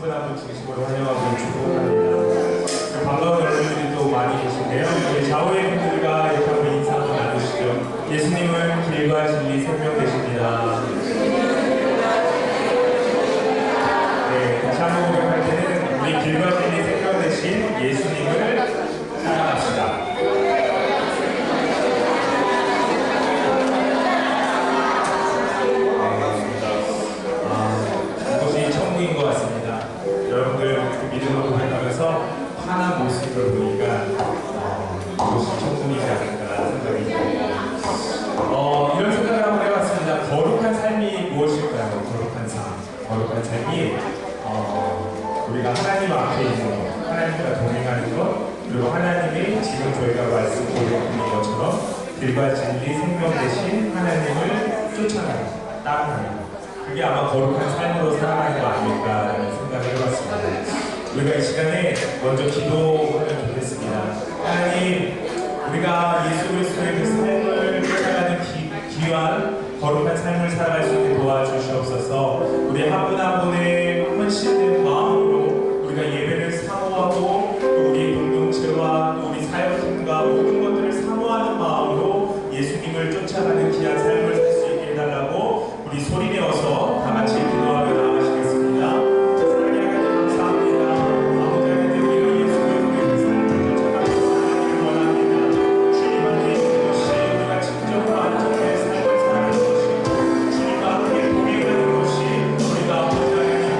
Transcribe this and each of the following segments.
분 한 분 진심으로 환영하고 축복합니다. 반가운 여러분들이 또 많이 계신데요. 우리 좌우의 분들과 이렇게 한번 인사 한번 나누시죠. 예수님은 길과 진리 생명 되십니다. 네, 다시 한번 고백할 때는 우리 길과 진리 생명 되신 예수님을 사랑합시다. 이곳이 천국인 것 같습니다. 여러분들 그 믿음을 고백하면서 환한 모습을 보니까 이곳이 천국이지 않을까 생각이 듭니다. 이런 생각을 한번 해봤습니다. 거룩한 삶이 무엇일까요? 거룩한 삶. 거룩한 삶이 우리가 하나님 앞에 있는 것, 하나님과 동행하는 것, 그리고 하나님이 지금 저희가 말씀 고백드린 것처럼 길과 진리 생명 되신 하나님을 쫓아가는 것, 따라가는 것. 그게 아마 거룩한 삶으로 살아가는 거 아닐까라는 생각을 해봤습니다. 우리가 이 시간에 먼저 기도하면 좋겠습니다. 하나님, 우리가 예수 그리스도의 그 삶을 살아가는 귀한 거룩한 삶을 살아갈 수 있게 도와주시옵소서. 우리 한 분 한 분의 헌신된 마음으로 우리가 예배를 사모하고 또 우리 공동체와 또 우리 사역팀과 모든 것들을 사모하는 마음으로 예수님을 쫓아가는 귀한 삶을 살 수 있게 해달라고 우리 소리내어서 다 같이 기도하며 나아가시겠습니다. 사랑의 하나님 감사합니다. 아버지 하나님, 우리가 예수님의 그 삶을 쫓아가는 하나님을 원합니다. 주님 안에 있는 것이 우리가 직접 만족의 삶을 살아가는 것이 주님과 함께 동행하는 것이 우리가 아버지 하나님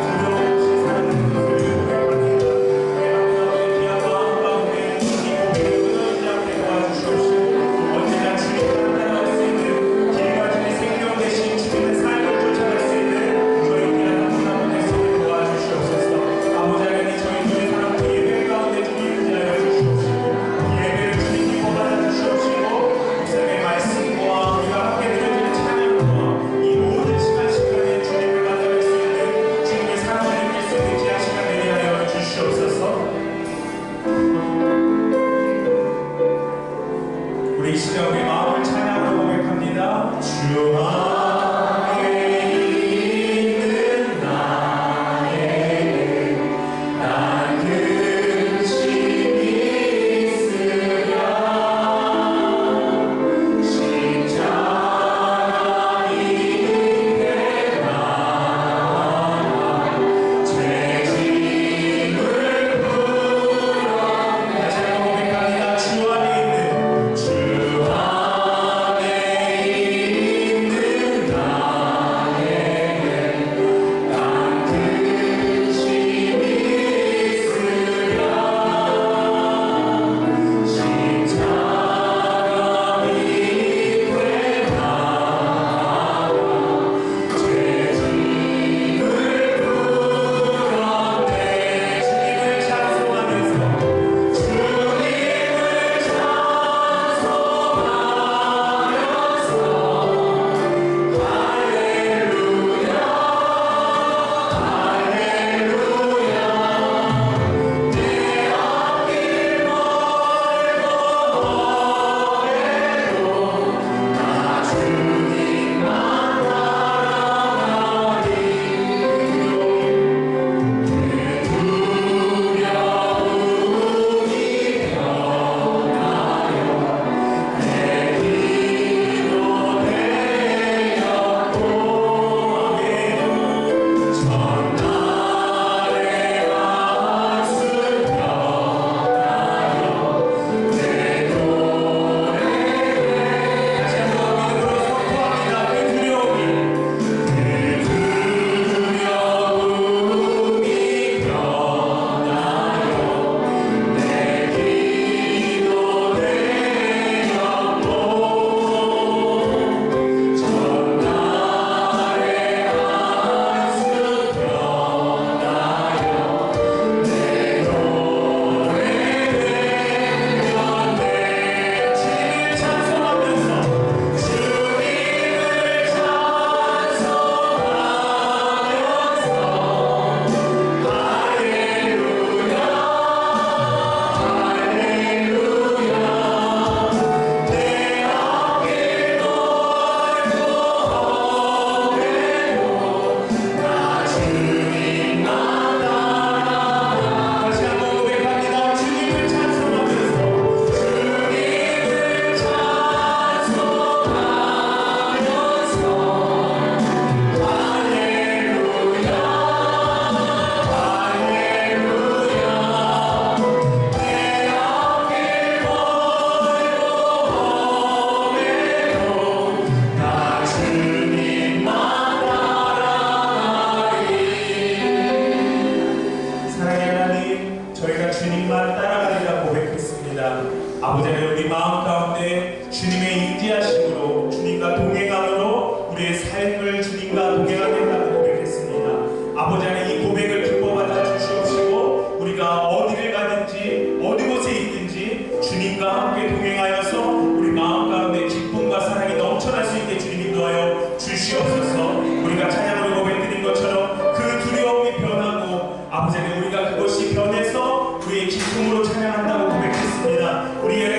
아버지 하나님 우리 마음 가운데 주님의 인지하심으로 주님과 동행함으로 우리의 삶을 주님과 동행하겠다고 고백했습니다. 아버지 하나님 이 고백을 기뻐받아 주시옵시고 우리가 어디를 가든지 어디 곳에 있든지 주님과 함께 동행하여서 우리 마음 가운데 기쁨과 사랑이 넘쳐날 수 있게 주님 인도하여 주시옵소서. 우리가 찬양으로 고백드린 것처럼 그 두려움이 변하고 아버지 하나님 우리가 그것이 변해서 우리의 기쁨으로 찬양한다고 고백했습니다. 우리의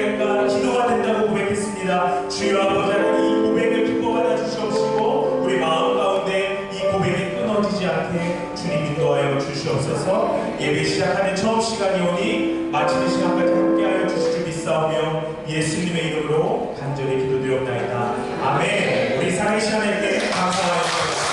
기도가 된다고 고백했습니다. 주여 아버지 하나님 이 고백을 기뻐받아 주시옵시고 우리 마음 가운데 이 고백이 끊어지지 않게 주님 인도하여 주시옵소서. 예배 시작하는 처음 시간이 오니 마치는 시간까지 함께하여 주실 줄 믿사오며 예수님의 이름으로 간절히 기도드렸나이다. 아멘. 우리 사랑의 시간에게 감사하여 주시옵소서.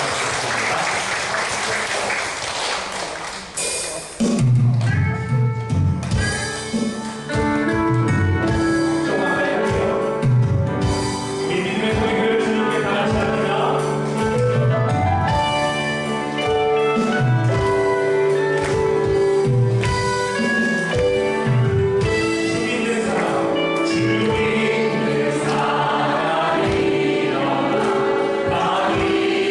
주님의 사랑이 너무나 많이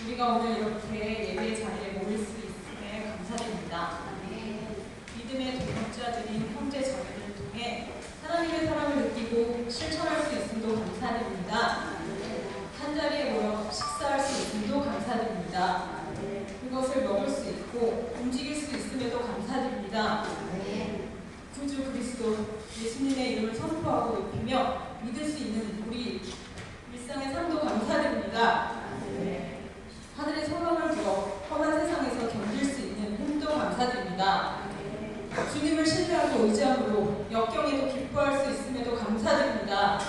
우리가 오늘 이렇게 예배 자리에 모일 수 있음에 감사드립니다. 믿음의 동역자들인 형제 자매를 통해 하나님의 사랑을 느끼고 실천할 수 있음도 감사드립니다. 한 자리에 모여 식사할 수 있음도 감사드립니다. 그것을 먹을 수 있고 움직일 수 있음에도 감사드립니다. 구주 그리스도 예수님의 이름을 선포하고 높이며 믿을 수 있는 우리 일상의 삶도 감사드립니다. 하늘의 소망을 두어 험한 세상에서 견딜 수 있는 힘도 감사드립니다. 주님을 신뢰하고 의지함으로 역경에도 기뻐할 수 있음에도 감사드립니다.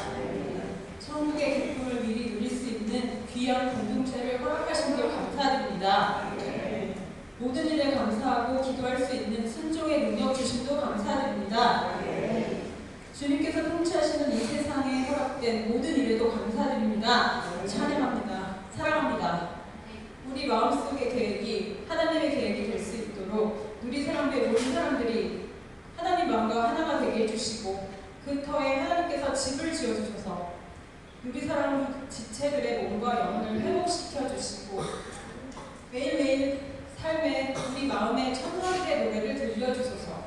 천국의 기쁨을 미리 누릴 수 있는 귀한 공동체를 허락하심도 감사드립니다. 모든 일에 감사하고 기도할 수 있는 순종의 능력 주심도 감사드립니다. 주님께서 통치하시는 이 세상에 허락된 모든 일에도 감사드립니다. 찬양합니다. 사랑합니다. 우리 마음속의 계획이 하나님의 계획이 될 수 있도록 누리사랑교회 모든 사람들이 하나님 마음과 하나가 되게 해주시고 그 터에 하나님께서 집을 지어주셔서 누리사랑 지체들의 몸과 영혼을 회복시켜 주시고 매일매일 삶에 우리 마음에 천사들의 노래를 들려주소서.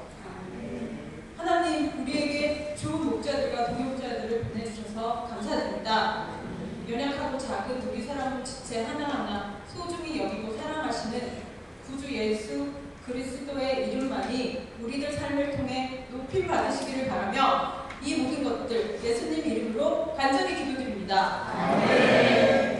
하나님 우리에게 좋은 목자들과 동역자들을 보내주셔서 감사드립니다. 연약하고 작은 우리 사람을 지체 하나하나 소중히 여기고 사랑하시는 구주 예수 그리스도의 이름만이 우리들 삶을 통해 높임 받으시기를 바라며 이 모든 것들 예수님 이름으로 간절히 기도드립니다. 아멘.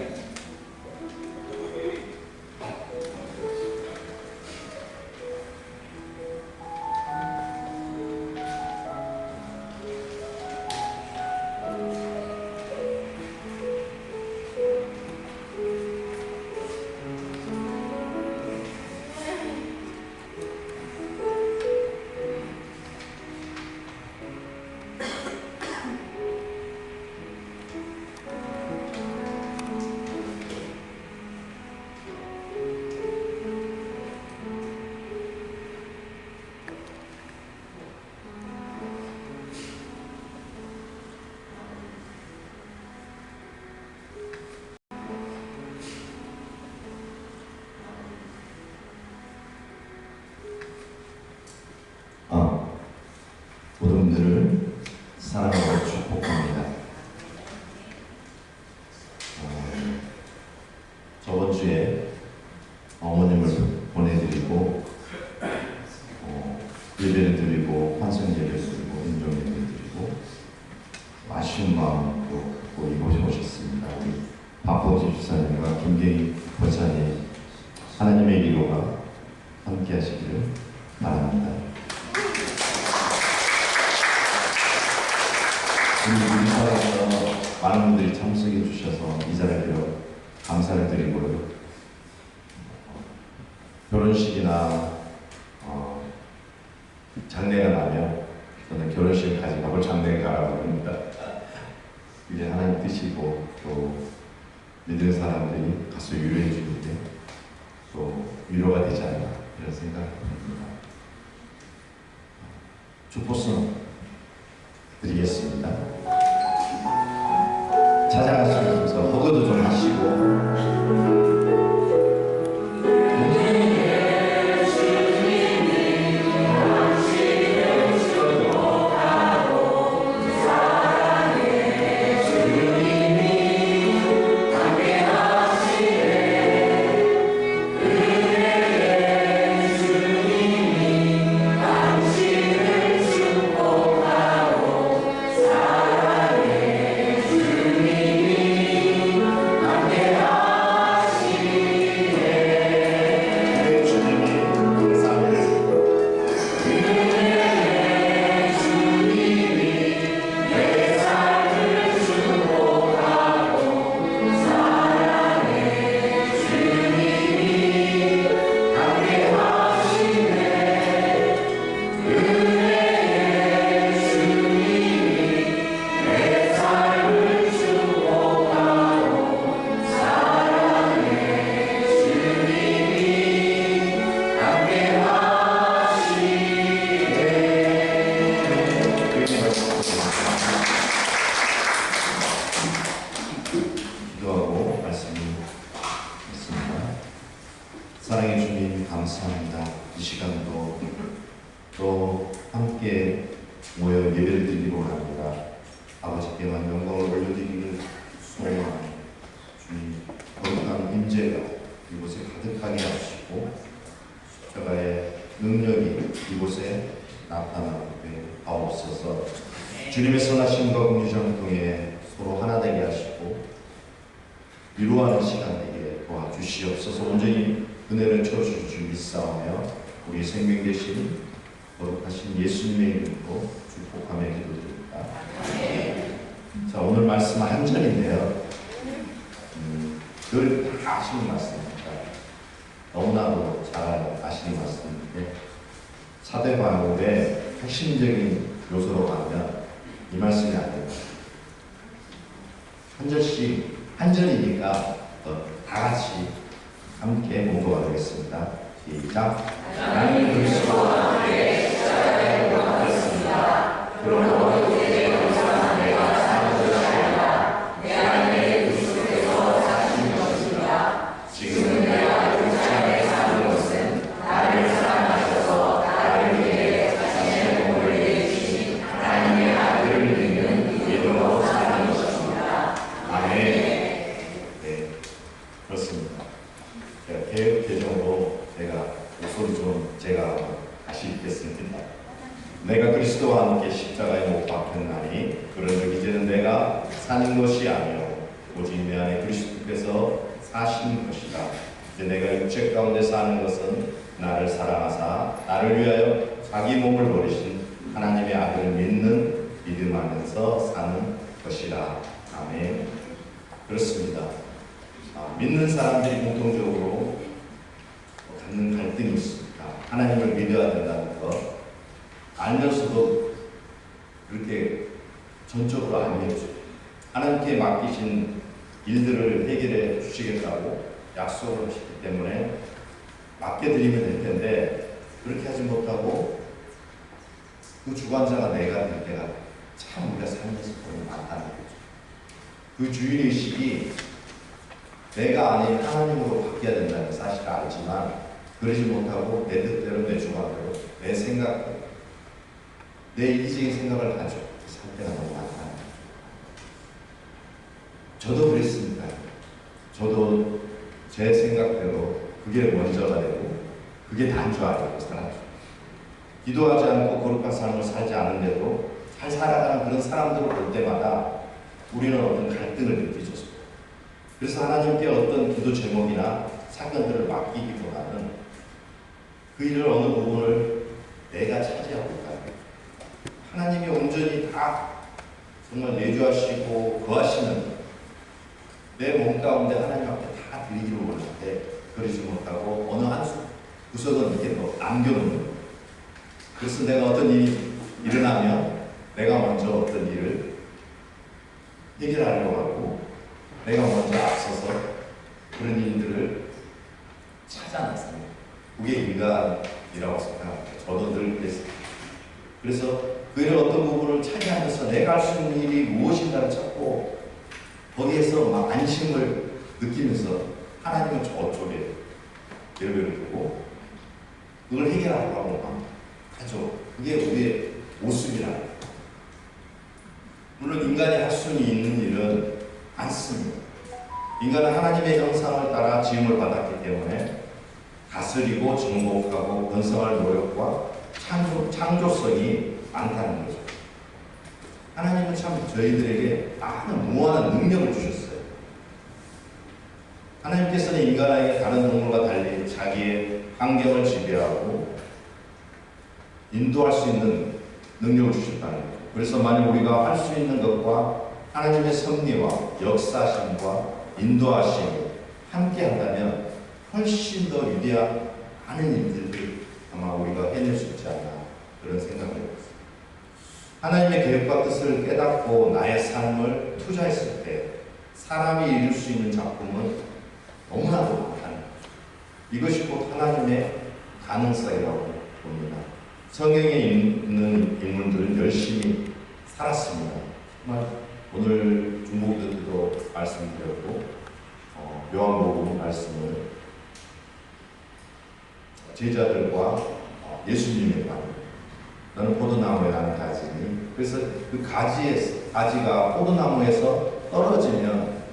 모든 분들을 사랑하고 축복합니다. 저번 주에 어머님을 보내드리고 예배를 드리고 환송 예배를 드리고 인종 예배를 드리고 아쉬운 마음도 갖고 이곳에 오셨습니다. 우리 박보지 집사님과 김경희 권사님 하나님의 위로가 함께 하시기를 바랍니다. 우리 사회에서 많은 분들이 참석해 주셔서 이 자리로 감사를 드리고요. 결혼식이나 장례가 나면 저는 결혼식을 가지 가고 장례에 가라고 합니다. 이제 하나님 뜻이고 또 믿는 사람들이 가서 위로해 주는데 또 위로가 되지 않나 이런 생각을 합니다. 축복성 드리겠습니다. 찾아가시면서 허거도 좀 하시고 기도하고 말씀을 했습니다. 사랑해 주님 감사합니다. 이 시간도 또 함께 모여 예배를 드리고 합니다. 아버지께만 영광을 올려드리기를 소원하는 주님 거룩한 임재가 이곳에 가득하게 하시고 십자가의 능력이 이곳에 나타나게 하옵소서. 주님의 선하심과 긍휼을 통해 서로 하나 되게 하시고 위로하는 시간 되게 도와주시옵소서. 온전히 은혜를 채워주실 줄 믿사오며 우리 생명 되신 거룩하신 예수님의 이름으로 축복하며 기도드립니다. 자, 오늘 말씀 한 절인데요. 늘 다 아시는 말씀입니다. 너무나도 잘 아시는 말씀인데 사대반복의 핵심적인 요소로 가면 이 말씀이 안 됩니다. 한 절씩 한 절이니까 다 같이 함께 공부가 되겠습니다. 시작. 나는 그리스도와 함께 십자가에 못 박혔습니다. 그러므로 이제 더 이상 내가 사는 것이 아니라 내 안에 그리스도께서 사신 것입니다. 지금은 내가 그리스도 안에 사는 것은 나를 사랑하셔서 나를 위해 자신의 몸을 내주신 하나님의 아들을 믿는 믿음으로 사는 것입니다. 아멘. 네, 그렇습니다. 개혁 개정으로 제가 목소리 좀 제가 다시 읽겠습니다. 내가 그리스도와 함께 십자가에 못 박혔나니 그런즉 이제는 내가 사는 것이 아니요 오직 내 안에 그리스도께서 사신 것이다. 이제 내가 육체 가운데 사는 것은 나를 사랑하사 나를 위하여 자기 몸을 버리신 하나님의 아들을 믿는 믿음하면서 사는 것이다. 아멘. 그렇습니다. 믿는 사람들이 공통적으로 갖는 갈등이 있습니다. 하나님을 믿어야 된다는 것 알면서도 그렇게 전적으로 안 믿죠. 하나님께 맡기신 일들을 해결해 주시겠다고 약속을 하시기 때문에 맡겨드리면 될 텐데 그렇게 하지 못하고 그 주관자가 내가 될 때가 참 우리가 살면서 보면 많다는 거죠. 그 주인의식이 내가 아닌 하나님으로 바뀌어야 된다는 사실을 알지만 그러지 못하고 내 뜻대로 내 주관대로 내 생각대로 내 이기적인 생각을 가지고 살 때가 너무 많다. 저도 그랬습니다. 저도 제 생각대로 그게 먼저가 되고 그게 단조가 되고 살았죠. 기도하지 않고 거룩한 삶을 살지 않은데도 잘 살아가는 그런 사람들을 볼 때마다 우리는 어떤 갈등을 느끼죠. 그래서 하나님께 어떤 기도 제목이나 사건들을 맡기기보다는 그 일을 어느 부분을 내가 차지하고 있다. 하나님이 온전히 다 정말 내주하시고 거하시는 내 몸 가운데 하나님 앞에 다 드리기를 원하는데 그러지 못하고 어느 한 구석은 이렇게 남겨놓는 거예요. 그래서 내가 어떤 일이 일어나면 내가 먼저 어떤 일을 해결하려고 하고 내가 먼저 앞서서 그런 일들을 찾아냈습니다. 그게 인간이라고 생각합니다. 저도 늘 그랬습니다. 그래서 그 일을 어떤 부분을 차지하면서 내가 할 수 있는 일이 무엇인가를 찾고 거기에서 막 안심을 느끼면서 하나님은 저쪽에 예배를 두고 그걸 해결하려고 하죠. 그게 우리의 모습이라는 거예요. 물론 인간이 할 수 있는 일은 많습니다. 인간은 하나님의 형상을 따라 지음을 받았기 때문에 다스리고 정복하고 번성할 노력과 창조성이 많다는 거죠. 하나님은 참 저희들에게 많은 무한한 능력을 주셨어요. 하나님께서는 인간에게 다른 동물과 달리 자기의 환경을 지배하고 인도할 수 있는 능력을 주셨다는 거죠. 그래서 만약 우리가 할 수 있는 것과 하나님의 섭리와 역사심과 인도하심을 함께 한다면 훨씬 더 위대한 많은 일들을 아마 우리가 해낼 수 있지 않나 그런 생각을 해봤습니다. 하나님의 계획과 뜻을 깨닫고 나의 삶을 투자했을 때 사람이 이룰 수 있는 작품은 너무나도 많다는 거죠. 이것이 곧 하나님의 가능성이라고 봅니다. 성경에 있는 인물들은 열심히 살았습니다. 정말 오늘 중보기도 때도 말씀드렸고 요한복음 말씀을 제자들과 예수님의 관계. 너는 포도나무에 나는 가지니. 그래서 그 가지가 포도나무에서 떨어지면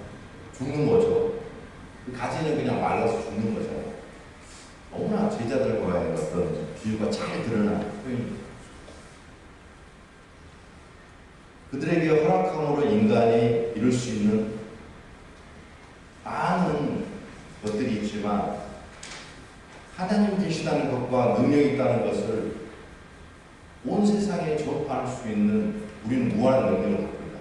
죽는 거죠. 그 가지는 그냥 말라서 죽는 거잖아요. 너무나 제자들과의 어떤 비유가 잘 드러나는 표현입니다. 그들에게 허락함으로 인간이 이룰 수 있는 많은 것들이 있지만 하나님 계시다는 것과 능력이 있다는 것을 온 세상에 전파할 수 있는 우리는 무한한 능력을 갖고 있다.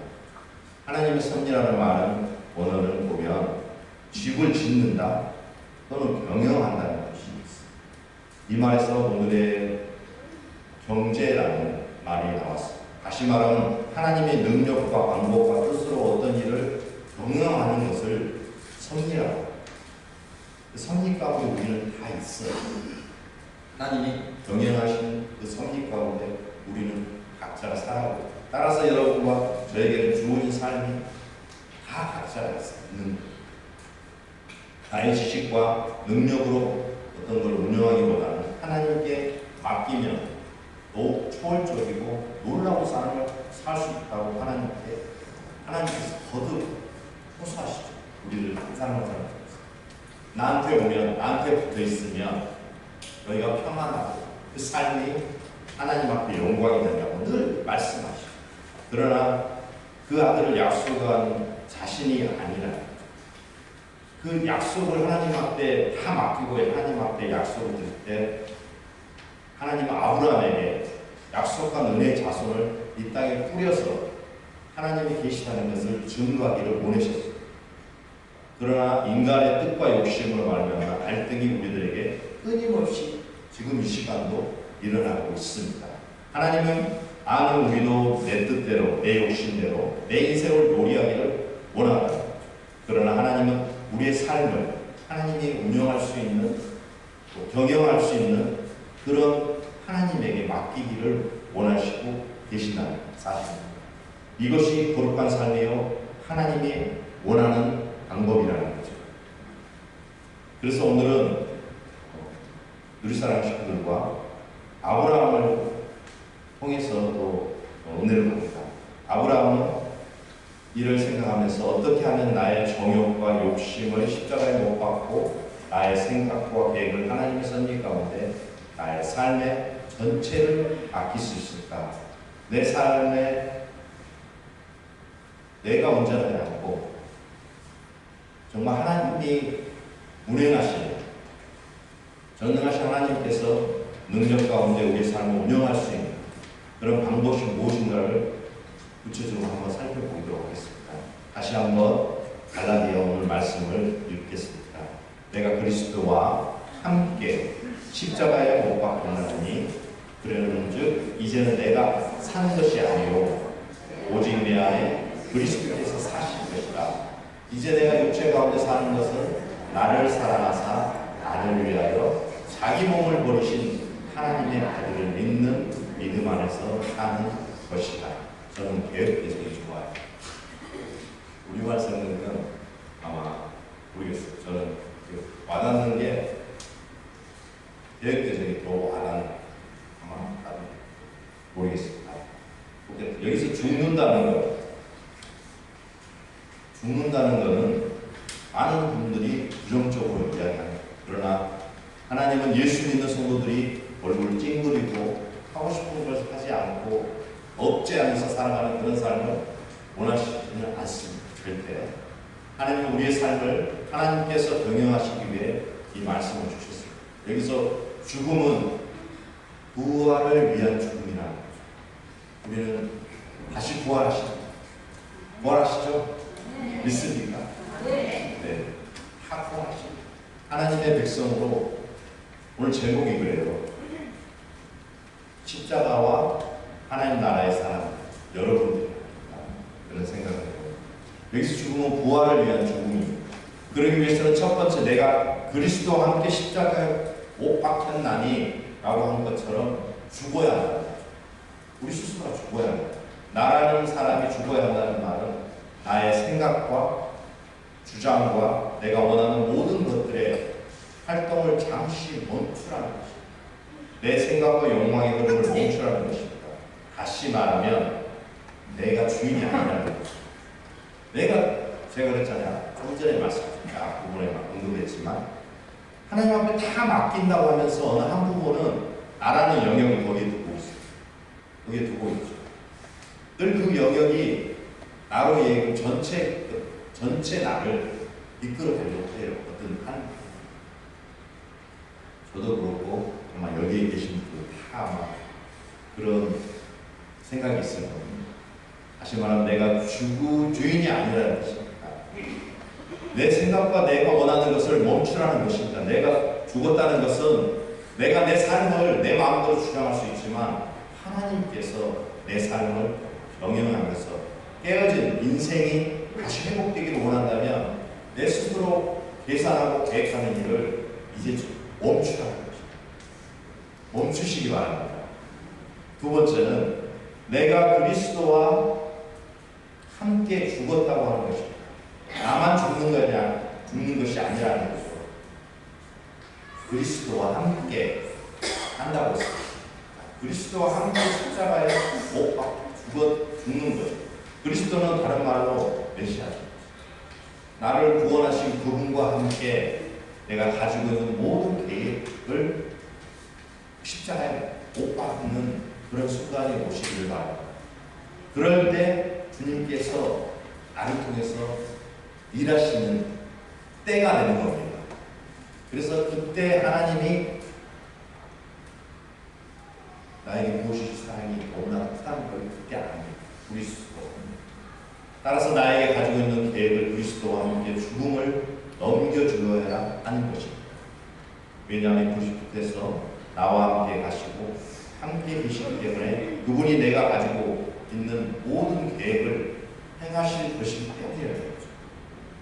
하나님의 섭리라는 말은 원어를 보면 집을 짓는다 또는 경영한다는 뜻이 있습니다. 이 말에서 오늘의 경제라는 말이 나왔습니다. 다시 말하면 하나님의 능력과 방법과 뜻으로 어떤 일을 경영하는 것을 섭리라고 합니다. 섭리 가운데 우리는 다 있어요. 하나님이 경영하신 그 섭리 가운데 우리는 각자가 살아가고 있다. 따라서 여러분과 저에게는 주어진 삶이 다 각자가 있는 거예요. 나의 지식과 능력으로 어떤 걸 운영하기보다는 하나님께 맡기면 더욱 초월적이고 놀라운 삶을 살 수 있다고 하나님께서 거듭 호소하시죠. 우리를 한 사람 한 사람 나한테 오면, 나한테 붙어 있으면 너희가 평안하고 그 삶이 하나님 앞에 영광이 된다고 늘 말씀하시죠. 그러나 그 아들을 약속한 자신이 아니라 그 약속을 하나님 앞에 다 맡기고 하나님 앞에 약속을 드릴 때 하나님은 아브라함에게 약속한 은혜의 자손을 이 땅에 뿌려서 하나님이 계시다는 것을 증거하기를 원하셨습니다. 그러나 인간의 뜻과 욕심으로 말미암아 갈등이 우리들에게 끊임없이 지금 이 시간도 일어나고 있습니다. 하나님은 아는 우리도 내 뜻대로, 내 욕심대로 내 인생을 요리하기를 원한다. 그러나 하나님은 우리의 삶을 하나님이 운영할 수 있는, 경영할 수 있는 그런 하나님에게 맡기기를 원하시고 계신다는 사실입니다. 이것이 거룩한 삶이요 하나님이 원하는 방법이라는 거죠. 그래서 오늘은 누리사랑 식구들과 아브라함을 통해서 또 은혜를 받습니다. 아브라함은 이를 생각하면서 어떻게 하면 나의 정욕과 욕심을 십자가에 못 박고 나의 생각과 계획을 하나님의 섭리 가운데 나의 삶의 전체를 아낄 수 있을까? 내 삶에 내가 운전하지 않고 정말 하나님이 운행하시는 전능하신 하나님께서 능력 가운데 우리의 삶을 운영할 수 있는 그런 방법이 무엇인가를 구체적으로 한번 살펴보도록 하겠습니다. 다시 한번 갈라디아 오늘 말씀을 읽겠습니다. 내가 그리스도와 함께 십자가에 못 박혔나니 그러는즉 이제는 내가 사는 것이 아니요 오직 내 안에 그리스도께서 사실 것이다. 이제 내가 육체 가운데 사는 것은 나를 사랑하사 나를 위하여 자기 몸을 버리신 하나님의 아들을 믿는 믿음 안에서 사는 것이다. 저는 개혁개정이 좋아요. 우리말 성경은 아마 모르겠어요. 저는 와닿는 게 개혁개정이 더 와닿는 아마 모르겠습니다. 여기서 죽는다는 것, 죽는다는 것은 많은 분들이 부정적으로 이야기합니다. 그러나 하나님은 예수 믿는 성도들이 얼굴을 찡그리고 하고 싶은 것을 하지 않고 억제하면서 살아가는 그런 삶을 원하시지는 않습니다. 절대. 하나님은 우리의 삶을 하나님께서 경영하시기 위해 이 말씀을 주셨습니다. 여기서 죽음은 부활을 위한 죽음이라는 거죠. 우리는 다시 부활하십니다. 부활하시죠? 믿습니까? 네. 다 부활하십니다. 하나님의 백성으로 오늘 제목이 그래요. 십자가와 하나님 나라의 사람 여러분들 그런 생각을 해요. 여기서 죽음은 부활을 위한 죽음입니다. 그러기 위해서는 첫 번째 내가 그리스도와 함께 십자가에 못 박혔나니 라고 한 것처럼 죽어야 한다. 우리 스스로가 죽어야 한다. 나라는 사람이 죽어야 한다는 말은 나의 생각과 주장과 내가 원하는 모든 것들에 활동을 잠시 멈추라는 것입니다. 내 생각과 욕망의 흐름을 멈추라는 것입니다. 다시 말하면 내가 주인이 아니라는 것입니다. 제가 그랬잖아요. 좀 전에 말씀드렸다. 부분에 언급했지만 하나님 앞에 다 맡긴다고 하면서 어느 한 부분은 나라는 영역을 거기에 두고 있어요. 거기에 두고 있죠. 늘 그 영역이 나로 얘기 전체 나를 이끌어내려고 해요. 어떤 한 저도 그렇고 아마 여기에 계신 분들 다 아마 그런 생각이 있을 겁니다. 다시 말하면 내가 주인이 아니라는 것입니다. 내 생각과 내가 원하는 것을 멈추라는 것입니다. 내가 죽었다는 것은 내가 내 삶을 내 마음대로 주장할 수 있지만 하나님께서 내 삶을 경영하면서 깨어진 인생이 다시 회복되기를 원한다면 내 스스로 계산하고 계획하는 일을 이제 멈추라는 것입니다. 멈추시기 바랍니다. 두 번째는 내가 그리스도와 함께 죽었다고 하는 것입니다. 나만 죽는 것이 아니라는 것이죠. 그리스도와 함께 한다고 했습니다. 그리스도와 함께 십자가에 못 박혀 죽는 것. 그리스도는 다른 말로 메시아죠. 나를 구원하신 그분과 함께 내가 가지고 있는 모든 계획을 십자가에 못 박는 그런 순간이 오시기를 바랍니다. 그럴 때 주님께서 나를 통해서 일하시는 때가 되는 겁니다. 그래서 그때 하나님이 나에게 보여주신 사랑이 너무나 크다는 걸 그때 압니다. 그리스도. 따라서 나에게 가지고 있는 계획을 그리스도와 함께 죽음을 넘겨주어야 하는 것입니다. 왜냐하면 그리스도께서 나와 함께 가시고 함께 계시기 때문에 그분이 내가 가지고 있는 모든 계획을 행하실 것이기 때문이에요.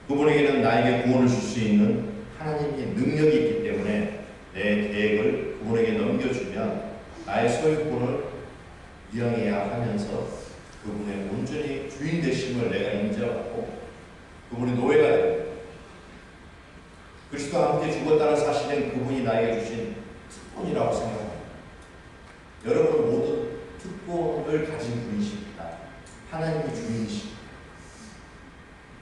그분에게는 나에게 구원을 줄 수 있는 하나님의 능력이 있기 때문에 내 계획을 그분에게 넘겨주면 나의 소유권을 이행해야 하면서 그분의 온전히 주인 되심을 내가 인정하고 그분의 노예가 됩니다. 그리스도와 함께 죽었다는 사실은 그분이 나에게 주신 특권이라고 생각합니다. 여러분 모두 특권을 가진 분이십니다. 하나님이 주인이십니다.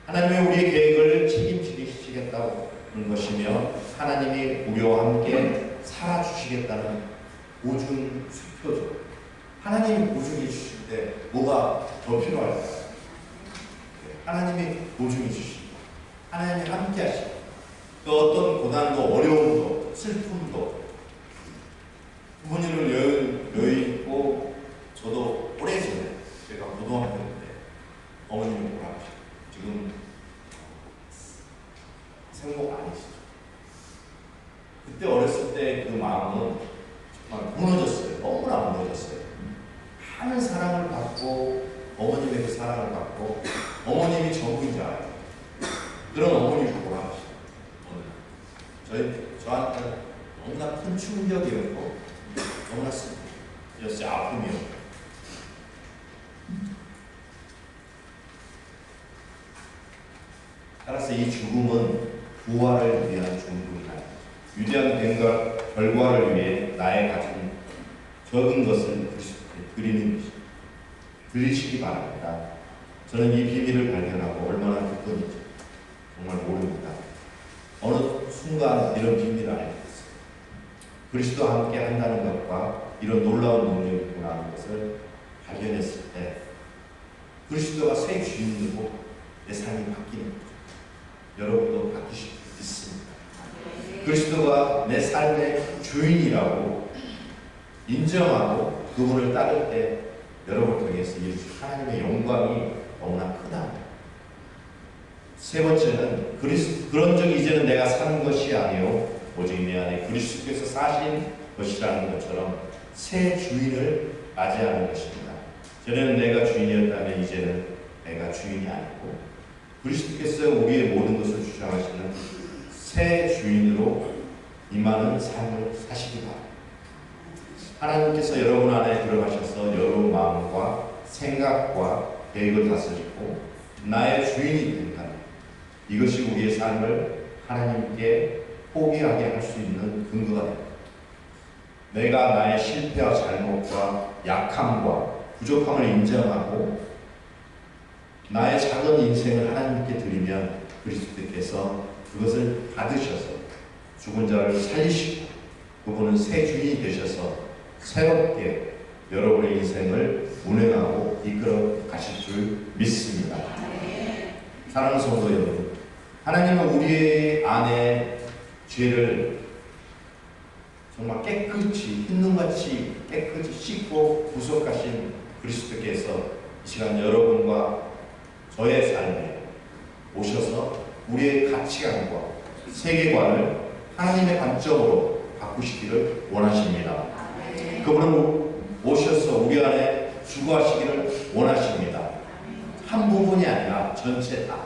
하나님이 우리의 계획을 책임지시겠다는 것이며 하나님이 우리와 함께 살아주시겠다는 보증 수표죠. 하나님이 보증해 주실 때 뭐가 더 필요할까요? 하나님이 보증해 주십니다. 하나님이 함께 하십니다. 그 어떤 고난도 어려움도 슬픔도 부모님을 여의고 저도 오래전에 제가 고등학교 때 어머님이 돌아가셨어요. 지금 생각 아니시죠? 그때 어렸을 때 그 마음은 정말 무너졌어요. 너무나 무너졌어요. 많은 사랑을 받고 어머님의 그 사랑을 받고 어머님이 전부인 줄 알아요. 그런 어머님이 돌아가셨어요. 저한테는 너무나 큰 충격이었고 너무나 슬펐어요. 아픔이었고 따라서 이 죽음은 부활을 위한 죽음이다. 유대한 결과를 위해 나의 가진 적은 것을 그리스도께 드리는 것입니다. 드리시기 바랍니다. 저는 이 비밀을 발견하고 얼마나 기쁜지 정말 모릅니다. 어느 순간 이런 비밀을 알게 됐어요. 그리스도와 함께 한다는 것과 이런 놀라운 능력이 있구나 하는 것을 발견했을 때 그리스도가 새 주인으로 내 삶이 바뀌는 거죠. 여러분도 바뀌실 수 있습니다. 그리스도가 내 삶의 주인이라고 인정하고 그분을 따를 때 여러분을 통해서 하나님의 영광이 너무나 크다. 세 번째는 그런 적이 이제는 내가 사는 것이 아니요 오직 내 안에 그리스도께서 사신 것이라는 것처럼 새 주인을 맞이하는 것입니다. 전에는 내가 주인이었다면 이제는 내가 주인이 아니고 그리스도께서 우리의 모든 것을 주장하시는 새 주인으로 임하는 삶을 사시기 바랍니다. 하나님께서 여러분 안에 들어가셔서 여러분 마음과 생각과 계획을 다스리고 나의 주인이 된다. 이것이 우리의 삶을 하나님께 포기하게 할 수 있는 근거가 됩니다. 내가 나의 실패와 잘못과 약함과 부족함을 인정하고 나의 작은 인생을 하나님께 드리면 그리스도께서 그것을 받으셔서 죽은 자를 살리시고 그분은 새 주인이 되셔서 새롭게 여러분의 인생을 운행하고 이끌어 가실 줄 믿습니다. 사랑하는 성도 여러분, 하나님은 우리 안에 죄를 정말 깨끗이 흰눈같이 깨끗이 씻고 구속하신 그리스도께서 이 시간 여러분과 저의 삶에 오셔서 우리의 가치관과 세계관을 하나님의 관점으로 바꾸시기를 원하십니다. 그분은 오셔서 우리 안에 주거하시기를 원하십니다. 한 부분이 아니라 전체 다.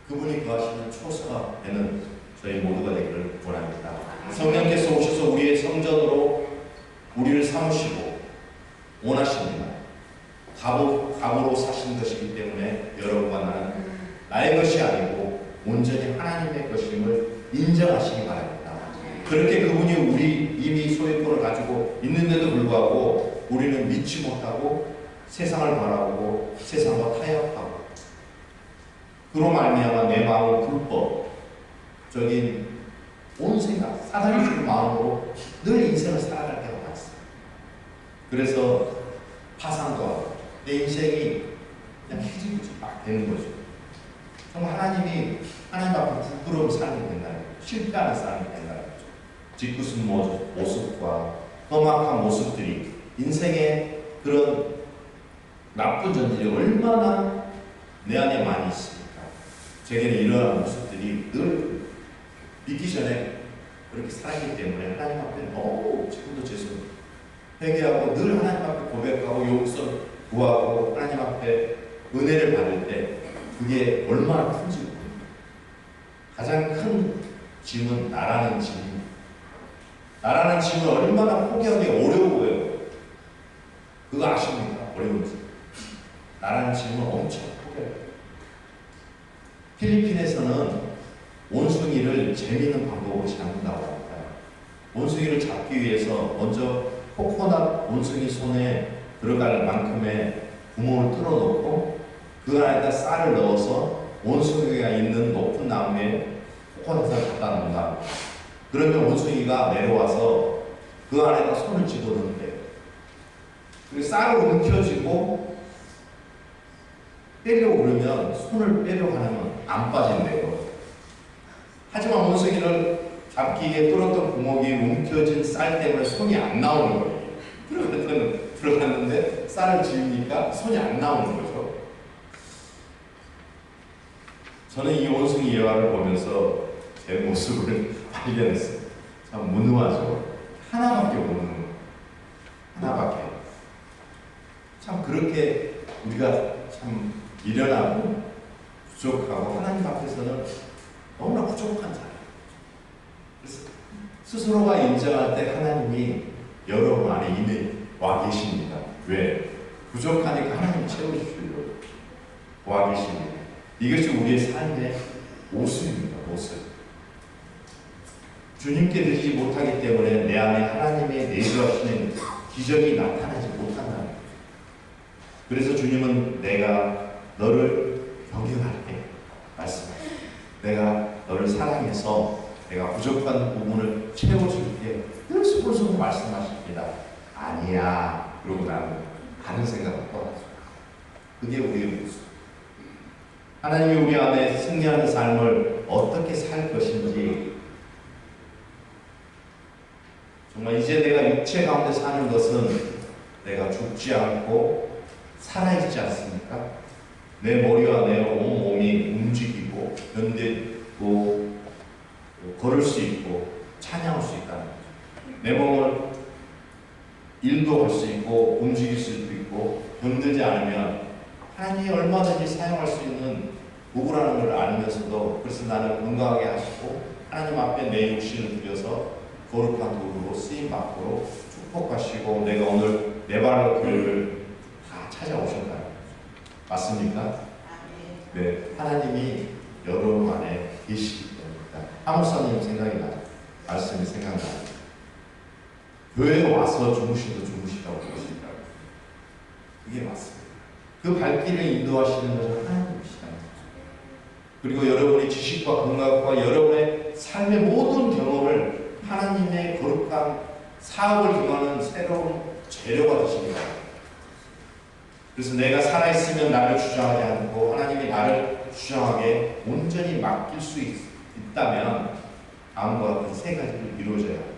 그분이 거하시는 초소가 되는 저희 모두가 되기를 원합니다. 성령께서 오셔서 우리의 성전으로 우리를 삼으시고 원하십니다. 갑으로 사신 것이기 때문에 여러분과 나는 나의 것이 아니고 온전히 하나님의 것임을 인정하시기 바랍니다. 그렇게 그분이 우리 이미 소유권을 가지고 있는데도 불구하고 우리는 믿지 못하고 세상을 바라보고 세상과 타협하고 그로 말미암아 내 마음은 불법적인 온 생각, 사단이 주는 마음으로 늘 인생을 살아갈 때가 많습니다. 그래서 파산도 하고 내 인생이 그냥 흐지부지 막 되는 거죠. 정말 하나님 앞에 부끄러운 삶이 된다는 거죠. 실패하는 삶이 된다는 거죠. 짓궂은 모습과 험악한 모습들이 인생의 그런 나쁜 전질이 얼마나 내 안에 많이 있습니까? 제게는 이러한 모습들이 늘 믿기 전에 그렇게 살았기 때문에 하나님 앞에 너무 지금도 죄송합니다. 회개하고 늘 하나님 앞에 고백하고 용서 구하고 하나님 앞에 은혜를 받을 때 그게 얼마나 큰지 모릅니다. 가장 큰 짐은 나라는 짐입니다. 나라는 짐은 얼마나 포기하기 어려워 보여요. 그거 아십니까? 어려운지. 나라는 짐은 엄청 포기해요. 필리핀에서는 원숭이를 재미있는 방법으로 잡는다고 합니다. 원숭이를 잡기 위해서 먼저 코코넛 원숭이 손에 들어갈 만큼의 구멍을 뚫어놓고 그 안에다 쌀을 넣어서 원숭이가 있는 높은 나무에 코코넛을 갖다 놓는다. 그러면 원숭이가 내려와서 그 안에다 손을 집어넣는데요. 그리고 쌀을 움켜쥐고 빼려고 그러면 손을 빼려고 하면 안 빠진대요. 하지만 원숭이를 잡기 위해 뚫었던 구멍이 움켜진 쌀 때문에 손이 안 나오는 거예요. 들어갔는데 쌀을 지우니까 손이 안 나오는 거죠. 저는 이 원숭이 예화를 보면서 제 모습을 발견했어요. 참 무능하죠. 하나밖에 없는 거. 하나밖에. 참 그렇게 우리가 참 미련하고 부족하고 하나님 앞에서는 너무나 부족한 사람. 그래서 스스로가 인정할 때 하나님이 여러분 안에 이미 와 계십니다. 왜? 부족하니까 하나님이 채워주시려고 와 계십니다. 이것이 우리의 삶의 모습입니다. 모습. 주님께 드리지 못하기 때문에 내 안에 하나님의 내주하시는 기적이 나타나지 못한다는 거죠. 그래서 주님은 내가 너를 경영할게 말씀하십니다. 내가 너를 사랑해서 내가 부족한 부분을 채워줄게 늘 스물스물 말씀하십니다. 아니야. 그러고 나는 다른 생각을 떠나죠. 그게 우리의 모습. 하나님이 우리 안에 승리하는 삶을 어떻게 살 것인지 정말 이제 내가 육체 가운데 사는 것은 내가 죽지 않고 살아있지 않습니까? 내 머리와 내 온몸이 움직이고 견디고 걸을 수 있고 찬양할 수 있다는 거죠. 내 몸을 일도 할 수 있고 움직일 수도 있고 견디지 않으면 하나님이 얼마든지 사용할 수 있는 도구라는 걸 알면서도 그래서 나는 건강하게 하시고 하나님 앞에 내 육신을 들여서 거룩한 도구로 쓰임받도록 축복하시고 내가 오늘 내 발로 교회를 다 찾아오셨다는 거죠. 맞습니까? 네, 하나님이 여러분 안에 계시기 때문입니다. 하목사님 생각이 나요. 말씀이 생각나요. 교회에 와서 주무시도 주무시라고 그러시더라고요. 그게 맞습니다. 그 발길을 인도하시는 것은 하나님이시다. 그리고 여러분의 지식과 감각과 여러분의 삶의 모든 경험을 하나님의 거룩한 사업을 경험하는 새로운 재료가 되십니다. 그래서 내가 살아있으면 나를 주장하지 않고 하나님이 나를 주장하게 온전히 맡길 수 있다면 다음과 같은 세 가지를 이루어져야 합니다.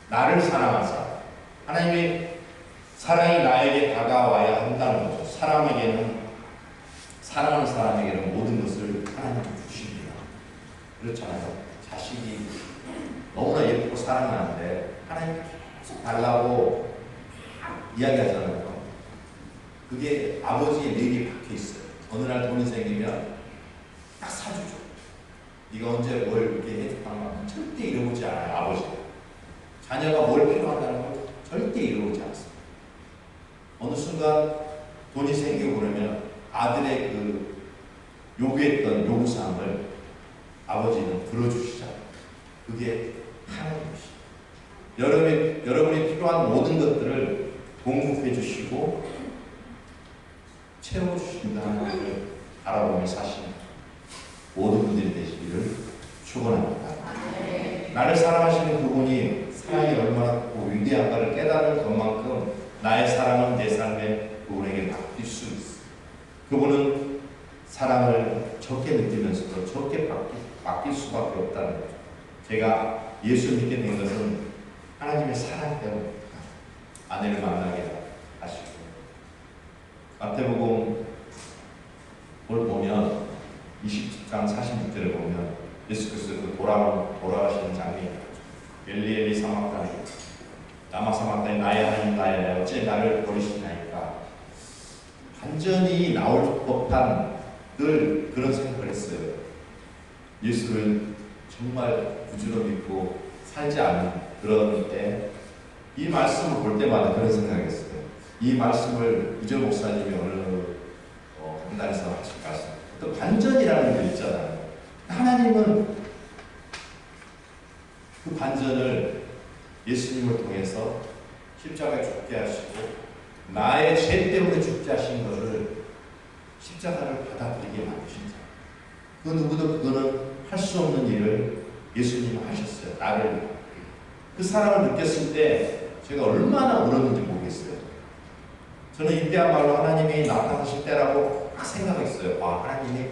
나를 사랑하사. 하나님의 사랑이 나에게 다가와야 한다는 거죠. 사람에게는, 사랑하는 사람에게는 모든 것을 하나님이 주십니다. 그렇잖아요. 자식이 너무나 예쁘고 사랑하는데 하나님이 계속 달라고 이야기하잖아요. 그게 아버지의 뇌리에 박혀 있어요. 어느 날 돈이 생기면 딱 사주죠. 네가 언제 뭘 이렇게 해줬다는 절대 이러지 않아요. 아버지. 자녀가 뭘 필요하다는 걸 절대 이러지 않습니다. 어느 순간 돈이 생기고 그러면 아들의 그 요구했던 요구사항을 아버지는 들어주시잖아요. 그게 하나님이시죠. 여러분이 필요한 모든 것들을 공급해 주시고 채워주신다는 것을 바라보며 사시는 모든 분들이 되시기를 축원합니다. 나를 사랑하시는 그분이 사랑이 얼마나 크고 위대한가를 깨달을 것만큼 나의 사랑은 내 삶에 그분에게 맡길 수 있습니다. 그분은 사랑을 적게 느끼면서도 적게 맡길 수밖에 없다는 거죠. 제가 예수 믿게 된 것은 하나님의 사랑 때문입니다. 아내를 만나게 하시고 마태복음 을 보면 20장 46절을 보면 예수께서 그 돌아가시는 장면이 엘리 엘리 사막다니 라마 사막다니 나의 하나님 나의 하나님 어찌 나를 버리시나이까. 반전이 나올 법한 늘 그런 생각을 했어요. 예수를 정말 구주로 믿고 살지 않는 그런 때 이 말씀을 볼 때마다 그런 생각했어요. 이 말씀을 유재 목사님이 어느 강단에서 하신 말씀, 또 반전이라는 게 있잖아요. 하나님은 그 반전을 예수님을 통해서 십자가에 죽게 하시고 나의 죄 때문에 죽게 하신 것을 십자가를 받아들이게 만드신다. 그 누구도 그거는 할 수 없는 일을 예수님은 하셨어요. 나를 그 사랑을 느꼈을 때 제가 얼마나 울었는지 모르겠어요. 저는 이때야말로 하나님이 나타나실 때라고 생각했어요. 아, 하나님이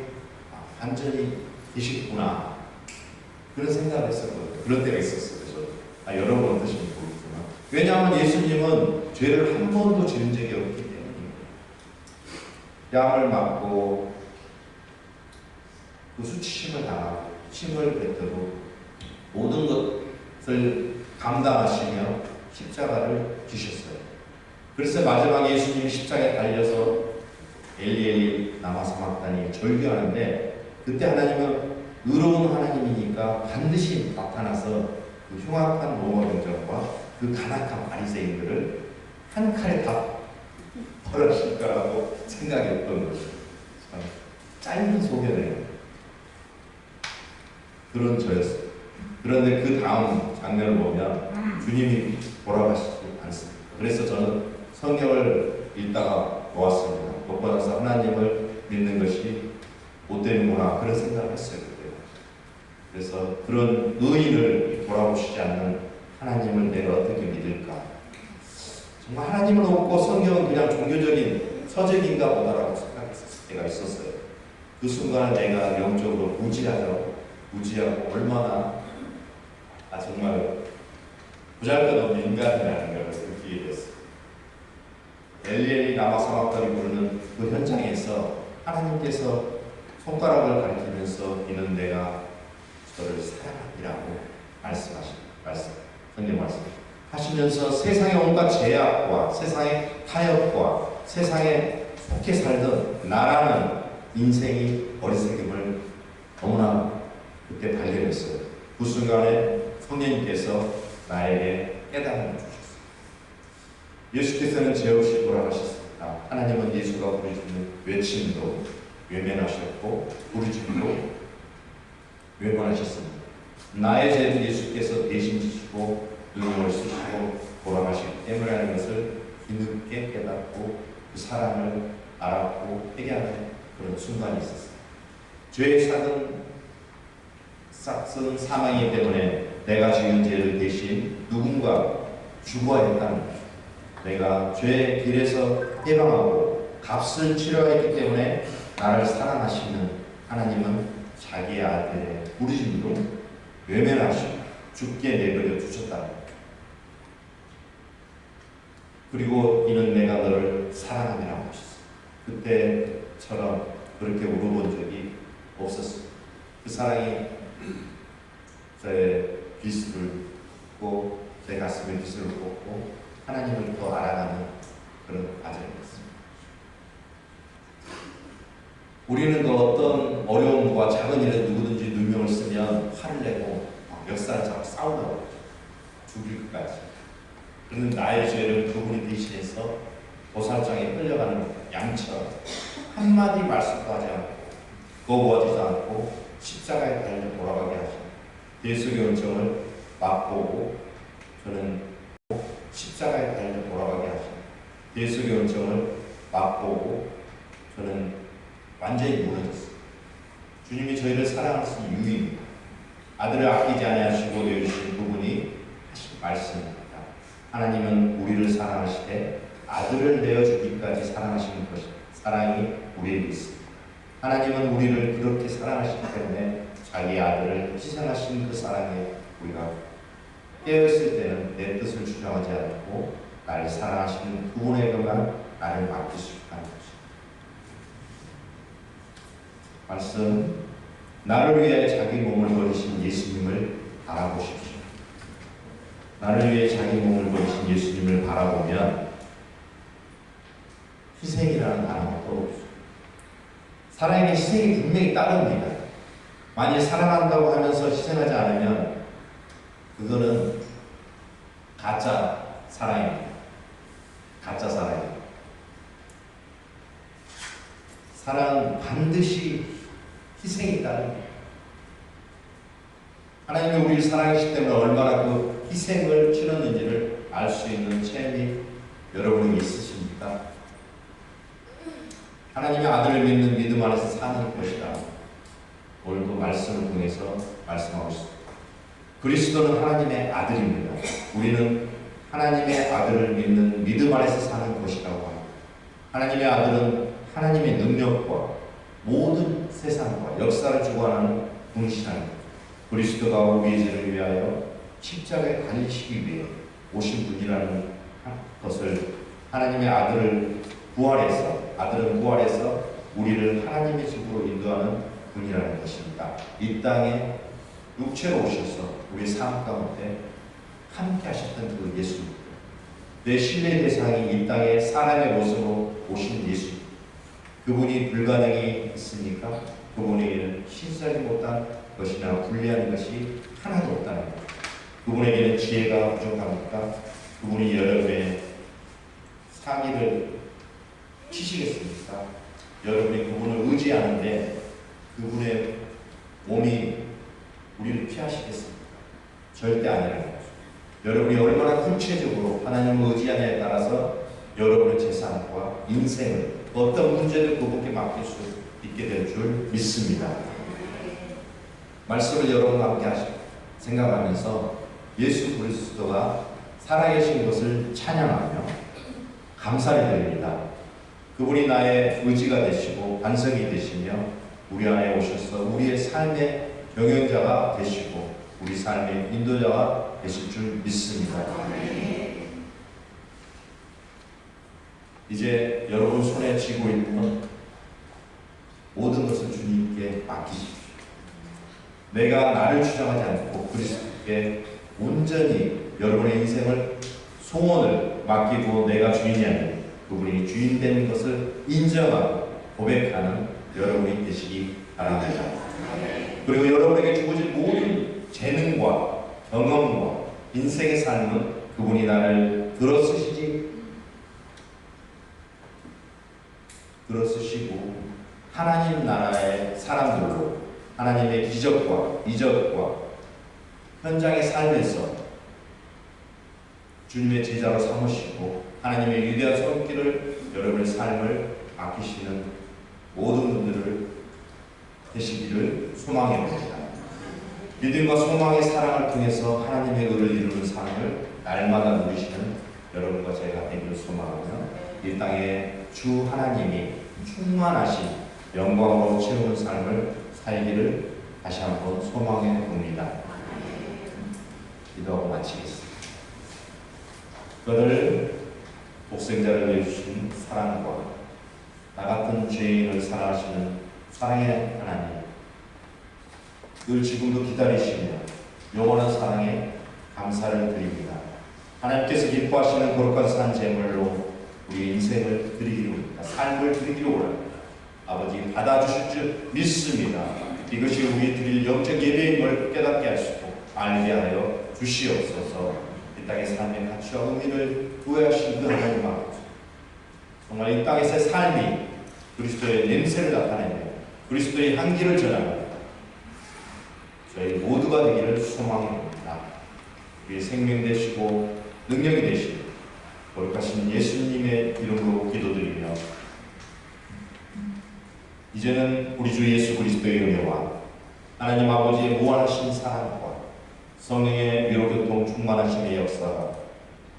반전이 계시구나. 그런 생각을 했었거든요. 그런 때가 있었어요. 그래서 여러분 어떠신지 모르겠지만 왜냐하면 예수님은 죄를 한 번도 지은 적이 없기 때문입니다. 뺨을 맞고 그 수치심을 당하고 침을 뱉어도 모든 것을 감당하시며 십자가를 지셨어요. 그래서 마지막에 예수님이 십자가에 달려서 엘리 엘리 라마 사막다니 절규하는데 그때 하나님은 의로운 하나님이니까 반드시 나타나서 그 흉악한 로마 병정과 그 간악한 바리새인들을 한 칼에 다 벌하실 거라고 생각했던 거죠. 짧은 소견이에요. 그런 저였어요. 그런데 그 다음 장면을 보면 주님이 돌아가시지 않습니다. 그래서 저는 성경을 읽다가 놓았습니다. 높아져서 하나님을 믿는 것이 못되는구나 그런 생각을 했어요. 그때. 그래서 그런 의인을 돌아보시지 않는 하나님을 내가 어떻게 믿을까? 정말 하나님을 없고 성경은 그냥 종교적인 서적인가 보다라고 생각했을 때가 있었어요. 그 순간에 내가 영적으로 무지하고 얼마나 정말 보잘것없는 인간이라는 걸 느끼게 됐어요. 엘리엘이 라마 사막다니 부르는 그 현장에서 하나님께서 손가락을 가리키면서 이는 내가 저를 사랑하리라고 성경 말씀 하시면서 세상의 온갖 제약과 세상의 타협과 세상에 속해 살던 나라는 인생이 어리석임을 너무나 그때 발견했어요. 그 순간에 성령님께서 나에게 깨달음을 주셨어요. 예수께서는 죄 없이 돌아가셨습니다. 하나님은 예수가 부르짖는 외침도 외면하셨고 부르짖음도 외면하셨습니다. 나의 죄를 예수께서 대신 지시고 눈물을 쓰시고 돌아가시기 때문이라는 것을 뒤늦게 깨닫고 그 사랑을 알았고 회개하는 그런 순간이 있었어요. 죄의 삭은 사망이기 때문에 내가 지은 죄를 대신 누군가 죽어야 했다는 거죠. 내가 죄의 길에서 해방하고 값을 치러야 했기 때문에 나를 사랑하시는 하나님은 자기의 아들의 부르심으로 외면하시고 죽게 내버려 두셨다는 거죠. 그리고 이는 내가 너를 사랑함이라고 하셨어요. 그때처럼 그렇게 울어본 적이 없었어요. 그 사랑이 저의 비수를 꽂고 제 가슴에 비수를 꽂고 하나님을 더 알아가는 그런 과정이었습니다. 우리는 그 어떤 어려움과 작은 일에 누구든지 누명을 쓰면 화를 내고 역사를 잡고 싸우려고 하죠. 죽일 것까지. 그런데 나의 죄를 그분이 대신해서 도살장에 끌려가는 양처럼 한마디 말씀도 하지 않고 거부하지도 않고 십자가에 달려 돌아가게 하시고 예수의 은총을 맛보고 저는 십자가에 달려 돌아가게 하시고 예수의 은총을 맛보고 저는 완전히 무너졌어요. 주님이 저희를 사랑하신 이유입니다. 아들을 아끼지 아니하시고 내주신 그분이 하신 말씀입니다. 하나님은 우리를 사랑하시되 아들을 내어주기까지 사랑하시는 것이 사랑이 우리에게 있습니다. 하나님은 우리를 그렇게 사랑하시기 때문에 자기 아들을 희생하신 그 사랑에 우리가 깨어있을 때는 내 뜻을 주장하지 않고 나를 사랑하시는 그분에게만 나를 맡길 수 있다는 것입니다. 말씀, 나를 위해 자기 몸을 버리신 예수님을 바라보십시오. 나를 위해 자기 몸을 버리신 예수님을 바라보면 희생이라는 단어가 떠오르죠. 사랑에게 희생이 분명히 따릅니다. 만일 사랑한다고 하면서 희생하지 않으면 그거는 가짜 사랑입니다. 가짜 사랑입니다. 사랑은 반드시 희생이 따릅니다. 하나님이 우리를 사랑하시기 때문에 얼마나 그 희생을 치렀는지를 알 수 있는 체험이 여러분에게 있으십니까? 하나님의 아들을 믿는 믿음 안에서 사는 것이다. 오늘도 말씀을 통해서 말씀하고 있습니다. 그리스도는 하나님의 아들입니다. 우리는 하나님의 아들을 믿는 믿음 안에서 사는 것이라고 합니다. 하나님의 아들은 하나님의 능력과 모든 세상과 역사를 주관하는 분이시라는 그리스도가 우리의 죄를 위하여 십자가에 달리시기 위해 오신 분이라는 것을 하나님의 아들은 부활해서 우리를 하나님의 집으로 인도하는 분이라는 것입니다. 이 땅에 육체로 오셔서 우리 삶 가운데 함께 하셨던 그 예수님, 내 신뢰의 대상이 이 땅에 사람의 모습으로 오신 예수님, 그분이 불가능이 있습니까? 그분에게는 신사하지 못한 것이나 불리한 것이 하나도 없다는 것. 그분에게는 지혜가 부족합니까? 그분이 여러분의 상의를 치시겠습니까? 여러분이 그분을 의지하는데 그분의 몸이 우리를 피하시겠습니까? 절대 아니라는 거죠. 여러분이 얼마나 구체적으로 하나님을 의지하냐에 따라서 여러분의 재산과 인생을 어떤 문제를 그분께 맡길 수 있게 될 줄 믿습니다. 말씀을 여러분과 함께 생각하면서 예수 그리스도가 살아계신 것을 찬양하며 감사를 드립니다. 그분이 나의 의지가 되시고 반성이 되시며 우리 안에 오셔서 우리의 삶의 경영자가 되시고 우리 삶의 인도자가 되실 줄 믿습니다. 이제 여러분 손에 쥐고 있는 모든 것을 주님께 맡기십시오. 내가 나를 주장하지 않고 그리스도께 온전히 여러분의 인생을 소원을 맡기고 내가 주인이 아닌 그분이 주인 되는 것을 인정하고 고백하는 여러분이 되시기 바랍니다. 그리고 여러분에게 주어진 모든 재능과 경험과 인생의 삶은 그분이 나를 들어쓰시고 하나님 나라의 사람들로 하나님의 기적과 이적과 현장의 삶에서 주님의 제자로 삼으시고 하나님의 위대한 손길을 여러분의 삶을 아끼시는 모든 분들을 되시기를 소망해 봅니다. 믿음과 소망의 사랑을 통해서 하나님의 의를 이루는 삶을 날마다 누리시는 여러분과 제가 되기를 소망하며 이 땅에 주 하나님이 충만하신 영광으로 채우는 삶을 살기를 다시 한번 소망해 봅니다. 기도하고 마치겠습니다. 그를 독생자를 내주신 사랑과 나 같은 죄인을 사랑하시는 사랑의 하나님, 늘 지금도 기다리시며 영원한 사랑에 감사를 드립니다. 하나님께서 기뻐하시는 거룩한 산 제물로 우리 인생을 드리기로 합니다. 삶을 드리기로 합니다. 아버지 받아주실 줄 믿습니다. 이것이 우리 드릴 영적 예배인 걸 깨닫게 하시고 알게 하여 주시옵소서. 이 땅의 삶의 가치와 의미를 부여하신 그 하나님 아버지, 정말 이 땅에서의 삶이 그리스도의 냄새를 나타내며 그리스도의 향기를 전하며 저희 모두가 되기를 소망합니다. 우리의 생명 되시고 능력이 되시고 거룩하신 예수님의 이름으로 기도드리며 이제는 우리 주 예수 그리스도의 은혜와 하나님 아버지의 무한하신 사랑과 성령의 위로교통 충만하심의 역사가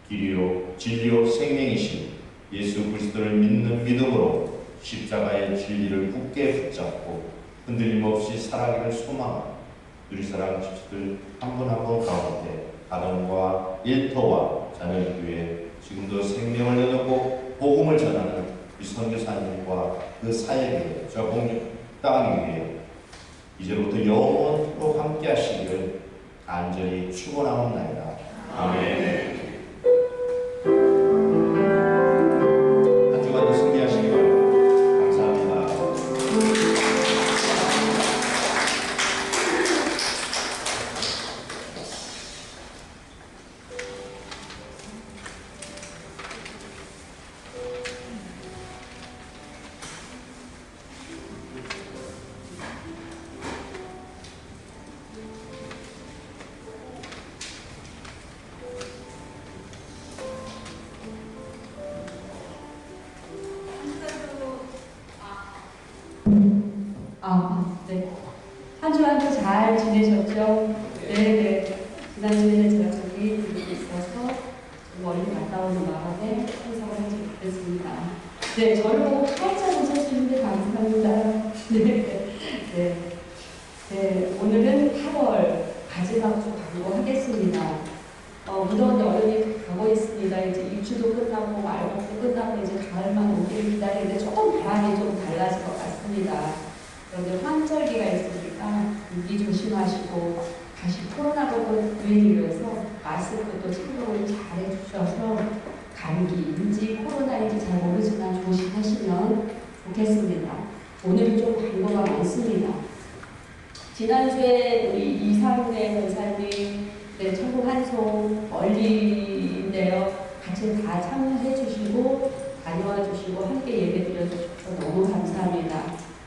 길이요 진리요 생명이신 예수 그리스도를 믿는 믿음으로 십자가의 진리를 굳게 붙잡고 흔들림 없이 살아가기를 소망하며 우리 사랑 집사들 한 분 한 분 가운데 가정과 일터와 자녀들 위해 지금도 생명을 내놓고 복음을 전하는 이 선교사님과 그 사역에 저 공중 땅 위에 이제부터 영원토록 함께 하시기를 간절히 축원하옵나이다. 아멘. 한 주간도 승리하시기 바랍니다. 감사합니다. 네. 한 주간도 잘 지내셨죠? 네. 지난주에는 제가 저기 있어서 멀리 갔다 오는 바람에 행사를 하지 못했습니다. 네, 저를 보고 활짝 웃어주시는데 감사합니다. 네, 오늘은 8월 마지막 주 광고하겠습니다. 무더운 여름이 가고 있습니다. 이제 입추도 끝나고 말복도 끝나고 이제 가을만 오기를 기다리는데 조금 바람이 좀 달라질 것 같습니다. 그런데 환절기가 있으니까 감기 조심하시고 다시 코로나가 유행으로 해서 마스크도 착용을 잘 해주셔서 감기인지 코로나인지 잘 모르지만 조심하시면 좋겠습니다. 오늘은 좀 광고가 많습니다. 지난주에 우리 이상래 권사님 천국 한송 멀리인데요. 같이 다 참여해 주시고 다녀와 주시고 함께 예배 드려주셔서 너무 감사합니다.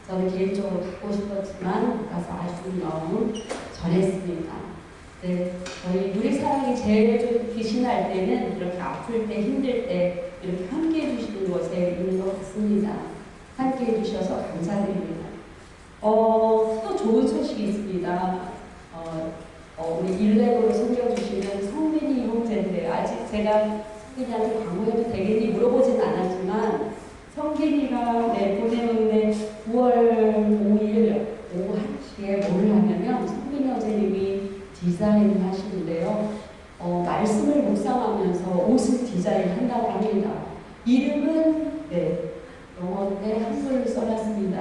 저는 개인적으로 가고 싶었지만 가서 아쉬운 마음 전했습니다. 네, 저희 누리사랑이 제일 좀 귀신할 때는 이렇게 아플 때 힘들 때 이렇게 함께 해주시는 것에 있는 것 같습니다. 함께 해주셔서 감사드립니다. 또 좋은 소식이 있습니다. 우리 일렉으로 섬겨주시는 성민이 형제들, 아직 제가 성민이한테 광고해도 되겠니 물어보진 않았지만 성민이가 보내는데 9월 5일 오후 1시에 뭘 하냐면 성민이 형제님이 디자인을 하시는데요. 말씀을 묵상하면서 옷을 디자인한다고 합니다. 이름은 영어인데 한글로 써놨습니다.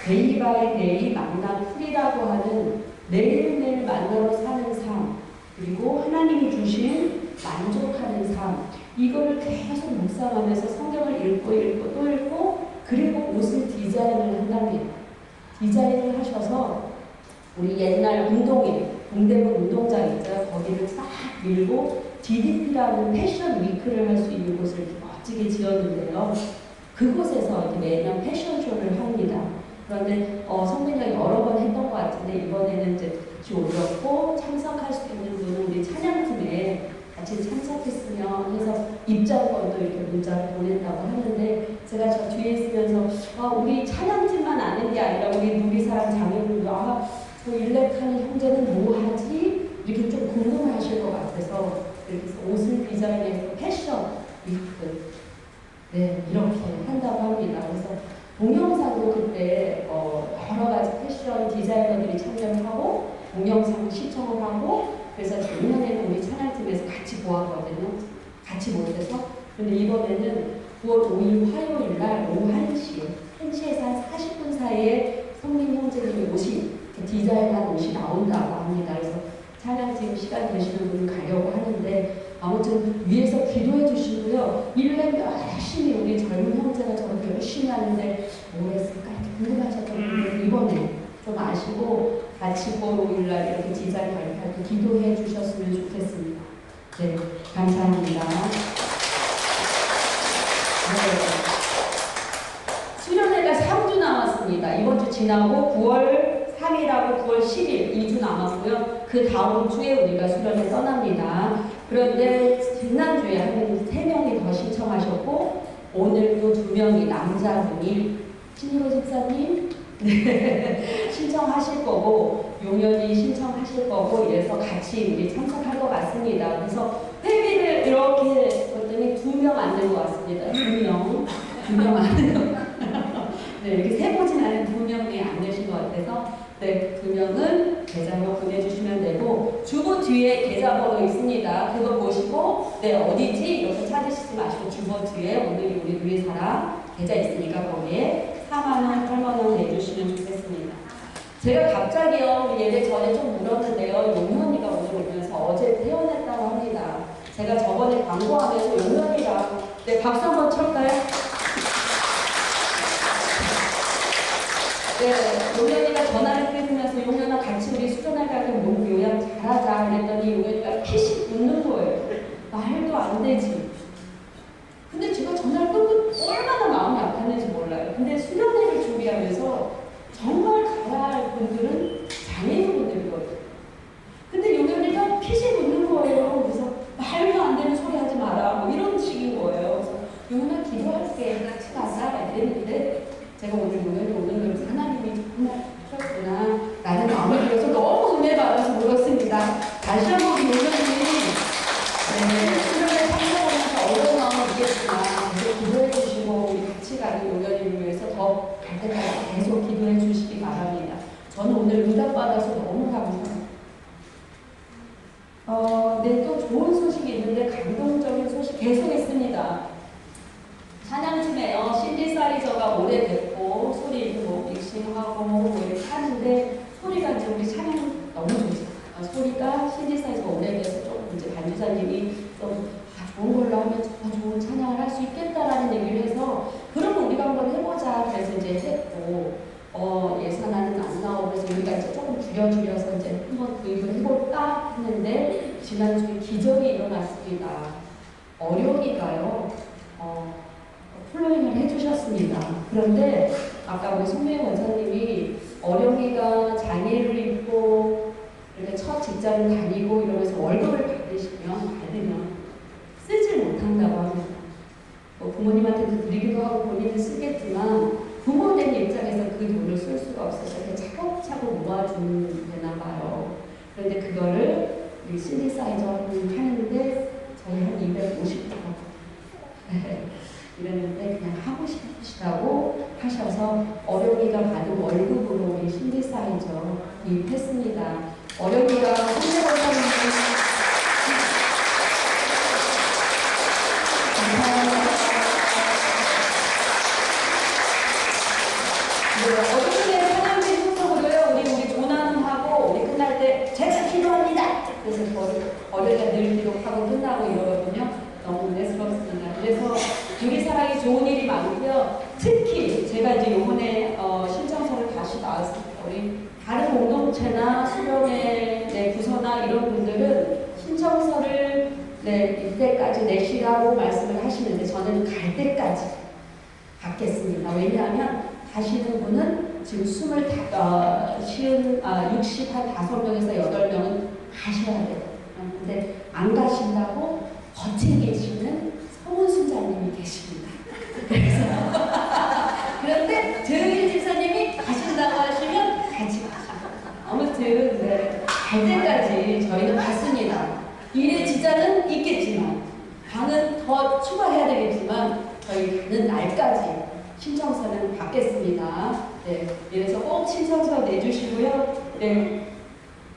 데이 바이 데이 만남 풀이라고 하는 매일매일 만나러 사는 삶, 그리고 하나님이 주신 만족하는 삶, 이걸 계속 묵상하면서 성경을 읽고 또 읽고 그리고 옷을 디자인을 한답니다. 디자인을 하셔서 우리 옛날 운동회, 동대문 운동장 있죠. 거기를 싹 밀고 DDP라는 패션 위크를 할 수 있는 곳을 이렇게 멋지게 지었는데요. 그곳에서 매년 패션쇼를 합니다. 그런데 성민이가 여러 번 했던 것 같은데 이번에는 이제 같이 오셨고 참석할 수 있는 분은 우리 찬양팀에 같이 참석했으면 해서 입장권도 이렇게 문자를 보낸다고 하는데 제가 저 뒤에 있으면서 우리 찬양팀만 아는 게 아니라 우리 누리사랑 장애인분도 저 일렉하는 형제는 뭐 하지? 이렇게 좀 궁금해하실 것 같아서 이렇게 해서 옷을 디자인해서 패션 위크 이렇게 한다고 합니다. 그래서 동영상도 그때 여러 가지 패션 디자이너들이 참여를 하고 동영상 시청을 하고 그래서 작년에는 우리 찬양팀에서 같이 보았거든요. 같이 못해서. 근데 이번에는 9월 5일 화요일 날 오후 1시에서 한 40분 사이에 성민 형제님의 옷이 디자인한 옷이 나온다고 합니다. 그래서 찬양팀 시간 되시는 분은 가려고 하는데 아무튼 위에서 기도해 주시고요. 일렉 열심히 우리 젊은 형제가 저렇게 열심히 하는데 뭘 했을까 이렇게 궁금하셨던 분들 이번에 좀 아시고 같이 9월 5일 날 이렇게 디자인 발표할 때 기도해 주셨으면 좋겠습니다. 네, 감사합니다. 수련회가 3주 남았습니다. 이번 주 지나고 9월 3일하고 9월 10일 2주 남았고요. 그 다음 주에 우리가 수련회 떠납니다. 그런데 지난주에 한 3명이 더 신청하셨고 오늘도 2명이 남자분이 신희로 집사님 신청하실 거고 용연이 신청하실 거고 이래서 같이 우리 참석할 것 같습니다. 그래서 회비를 이렇게 했더니 2명 안 된 것 같습니다. 2명 안 된 것 같아요. 네, 이렇게 세보진 않은 2명이 안 되신 것 같아서 네, 2명은 계좌번호 보내주시면 되고 주보 뒤에 계좌번호 있습니다. 그거 보시고 네 어디지? 이렇게 찾으시지 마시고 주보 뒤에 오늘 우리 누리사랑 계좌 있으니까 거기에 4만원, 8만원 내주시면 좋겠습니다. 제가 갑자기요 우리 예배 전에 좀 물었는데요. 용현이가 오늘 오면서 어제 퇴원했다고 합니다. 제가 저번에 광고하면서 용현이랑 네 박수 한번 칠까요? 네, 용현이가 전화를 끊으면서 용현아 같이 우리 수련회 갈 때 몸 요양 잘하자 그랬더니 용현이가 피식 웃는 거예요. 말도 안 되지. 근데 제가 전화를 끊고 얼마나 마음이 아팠는지 몰라요. 근데 수련회를 준비하면서 정말 가야 할 분들은 장애인분들이거든요. 근데 용현이가 피식 웃는 거예요. 그래서 말도 안 되는 소리 하지 마라 뭐 이런 식인 거예요. 그래서 용현아 기도할게 같이 가자 이랬는데 제가 오늘 용현이 오는 걸 하나님이 정말 하셨구나 라는 마음이 들어서 너무 은혜 받아서 물었습니다. 다시 한번 용현이 수련회 참석하면서 어려운 마음은 있겠지만 계속 기도해 주시고 우리 같이 가는 용현이를 위해서 더 갈 때까지 계속 기도해 주시기 바랍니다. 저는 오늘 응답받아서 너무 감사합니다. 네, 또 좋은 소식이 있는데 감동적인 소식 계속 있습니다. 찬양팀에요. 신디사이저가 오래됐고 소리 뭐 믹싱하고 뭐 이렇게 하는데 소리가 이제 우리 찬양 너무 좋잖아요. 소리가 신디사이저가 오래돼서 조금 이제 반주사님이 좀 좋은 걸로 하면 더 좋은 찬양을 할 수 있겠다라는 얘기를 해서 그럼 우리가 한번 해보자 그래서 이제 했고 예산안은 안 나오고 그래서 우리가 이제 조금 줄여서 이제 한번 구입을 해볼까 했는데 지난주에 기적이 일어났습니다. 어려기가요. 플로잉을 해주셨습니다. 그런데 아까 우리 송미애 원사님이 어령이가 장애를 입고 이렇게 첫 직장을 다니고 이러면서 월급을 받으면 쓰질 못한다고 합니다. 부모님한테도 드리기도 하고 본인은 쓰겠지만 부모님 입장에서 그 돈을 쓸 수가 없어서 이렇게 차곡차곡 모아주면 되나 봐요. 그런데 그거를 우리 신디사이저 하는데 저희 한 250원 이랬는데 그냥 하고 싶으시다고 하셔서 어령이가 받은 월급으로 우리 신디사이저 구입했습니다. 어령이가 성대원사님이 어른들의 찬양팀 소속으로요. 우리 조난하고 우리 끝날 때 제가 기도합니다. 그래서 어른들 늘 기도하고 끝나고 이러거든요. 너무 은혜스럽습니다. 그래서 우리 사랑이 좋은 일이 많고요. 특히 제가 이제 요번에 신청서를 다시 나왔습니다. 우리 다른 공동체나 수련회 부서나 이런 분들은 신청서를 이때까지 내시라고 말씀을 하시는데 저는 갈 때까지 받겠습니다. 왜냐하면 가시는 분은 지금 65명에서 8명은 가셔야 돼요. 근데 안 가신다고 버티계시는 서문순자님이 계십니다. 그래서 그런데 조영일 집사님이 가신다고 하시면 같이 가시고 아무튼 네, 갈 때까지 저희는 갔습니다. 일의 지장은 있겠지만 방은 더 추가해야 되겠지만 저희 가는 날까지 신청서는 받겠습니다. 네, 그래서 꼭 신청서 내주시고요. 네,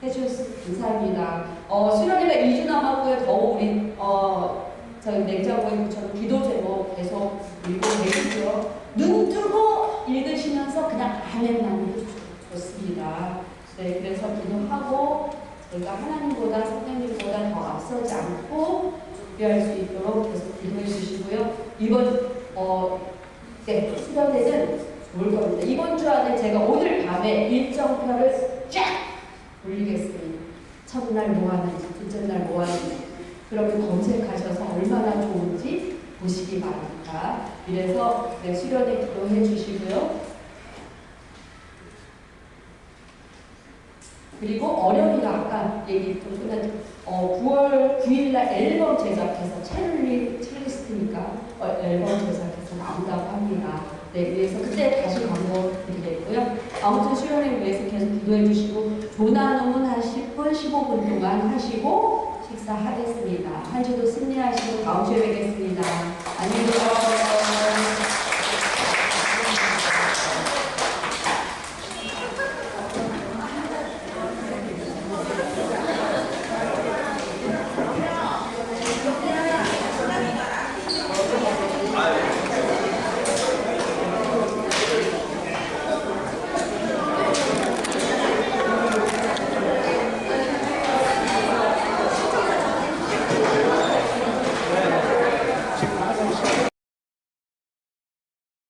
해주셔서 감사합니다. 수련회가 2주 남았고요. 더욱 우리 저희 냉장고에 붙여놓은 기도 제목 계속 읽고 계시고요. 눈 뜨고 읽으시면서 그냥 아멘만 해도 좋습니다. 네, 그래서 기도하고 저희가 하나님보다 선생님보다 더 앞서지 않고 준비할 수 있도록 계속 기도해 주시고요. 이번 네, 수련회는 좋을 겁니다. 이번 주 안에 제가 오늘 밤에 일정표를 쫙 올리겠습니다. 첫날 뭐 하는지, 둘째 날 뭐 하는지. 그러면 검색하셔서 얼마나 좋은지 보시기 바랍니다. 이래서 네, 수련회 기도해 주시고요. 그리고 어려움이가 아까 얘기 좀 끝난 9월 9일날 앨범 제작해서 첼리스트니까 앨범 제작해서 나온다고 합니다. 네, 그래서 그때 다시 광고 드리겠고요. 아무튼 수련회 위해서 계속 기도해 주시고 조나눔은 한 10분, 15분 동안 하시고 식사하겠습니다. 한 주도 승리하시고 다음 주에 뵙겠습니다. 안녕히 계세요.